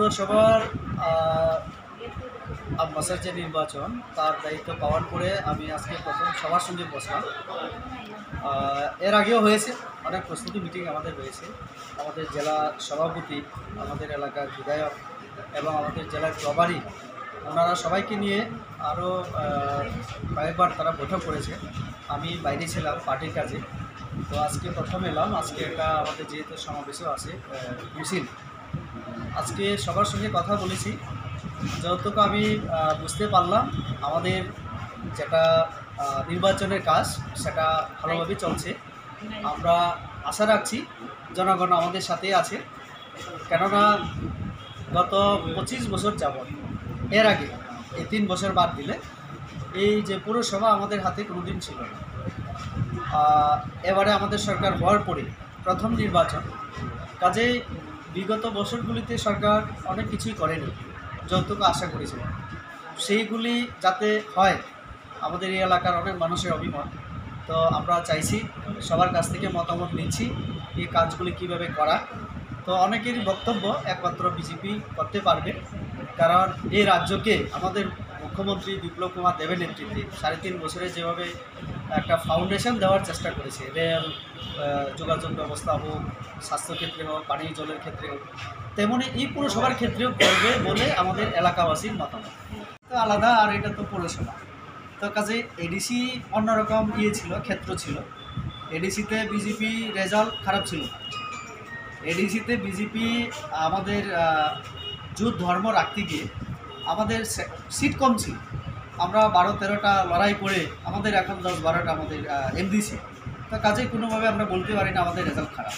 পৌরসভার আব্বাসের যে নির্বাচন তার দায়িত্ব পাওয়ার পরে আমি আজকে প্রথম সবার সঙ্গে বসলাম। এর আগেও হয়েছে, অনেক প্রস্তুতি মিটিং আমাদের হয়েছে। আমাদের জেলা সভাপতি, আমাদের এলাকার বিধায়ক এবং আমাদের জেলার প্রভারী, ওনারা সবাইকে নিয়ে আরও কয়েকবার তারা বৈঠক করেছে। আমি বাইরে ছিলাম পার্টির কাজে, তো আজকে প্রথম এলাম। আজকে একটা আমাদের যেহেতু সমাবেশও আছে মিছিল, আজকে সবার সঙ্গে কথা বলেছি। যতটুকু আমি বুঝতে পারলাম, আমাদের যেটা নির্বাচনের কাজ সেটা ভালোভাবে চলছে। আমরা আশা রাখছি জনগণ আমাদের সাথেই আছে, কেননা গত 25 বছর যাবৎ, এর আগে এই 3 বছর বাদ দিলে এই যে পৌরসভা আমাদের হাতে কোনোদিন ছিল না। এবারে আমাদের সরকার হওয়ার পরে প্রথম নির্বাচন, কাজেই বিগত বছরগুলিতে সরকার অনেক কিছুই করেনি যতটুকু আশা করেছিল। সেইগুলি যাতে হয়, আমাদের এই এলাকার অনেক মানুষের অভিমত। তো আমরা চাইছি, সবার কাছ থেকে মতামত নিচ্ছি এই কাজগুলি কিভাবে করা। তো অনেকেরই বক্তব্য একমাত্র বিজেপি করতে পারবে, কারণ এই রাজ্যকে আমাদের মুখ্যমন্ত্রী বিপ্লব কুমার দেবের নেতৃত্বে 3.5 বছরে যেভাবে একটা ফাউন্ডেশন দেওয়ার চেষ্টা করেছে, রেল, যোগাযোগ ব্যবস্থা হোক, স্বাস্থ্যক্ষেত্রে হোক, পানীয় জলের ক্ষেত্রে হোক, তেমনি এই পৌরসভার ক্ষেত্রেও করবে বলে আমাদের এলাকাবাসীর মতামত। তো আলাদা, আর এটা তো পৌরসভা, তো কাজে এডিসি অন্যরকম ছিল, ক্ষেত্র ছিল। এডিসিতে বিজেপি রেজাল্ট খারাপ ছিল। এডিসিতে বিজেপি আমাদের যুদ্ধ ধর্ম রাখতে গিয়ে আমাদের সিট কম ছিল। আমরা 12-13টা লড়াই করে আমাদের এখন 10-12টা আমাদের এমডি সিট। তো কাজে কোনোভাবে আমরা বলতে পারি না আমাদের রেজাল্ট খারাপ।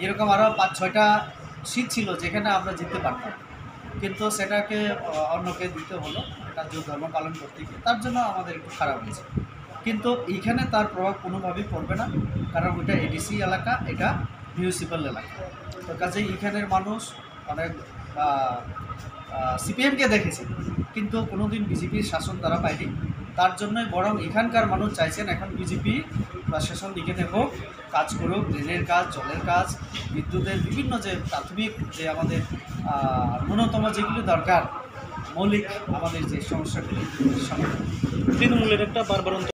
এরকম আরও 5-6টা সিট ছিল যেখানে আমরা জিততে পারতাম, কিন্তু সেটাকে অন্যকে দিতে হলো, এটা যুদ্ধ ধর্ম পালন করতে গিয়ে, তার জন্য আমাদের একটু খারাপ হয়েছে। কিন্তু এইখানে তার প্রভাব কোনোভাবেই পড়বে না, কারণ ওইটা এডিসি এলাকা, এটা মিউনিসিপ্যাল এলাকা। তো কাজেই এখানের মানুষ অনেক সিপিএমকে দেখেছে, কিন্তু কোনোদিন বিজেপির শাসন তারা পায়নি। তার জন্যই বরং এখানকার মানুষ চাইছেন এখন বিজেপি প্রশাসন এখানে হোক, কাজ করুক, ড্রেনের কাজ, জলের কাজ, বিদ্যুতের বিভিন্ন যে প্রাথমিক যে আমাদের ন্যূনতম যেগুলি দরকার, মৌলিক আমাদের যে সমস্যাগুলি সমাধান। তৃণমূলের একটা বারবার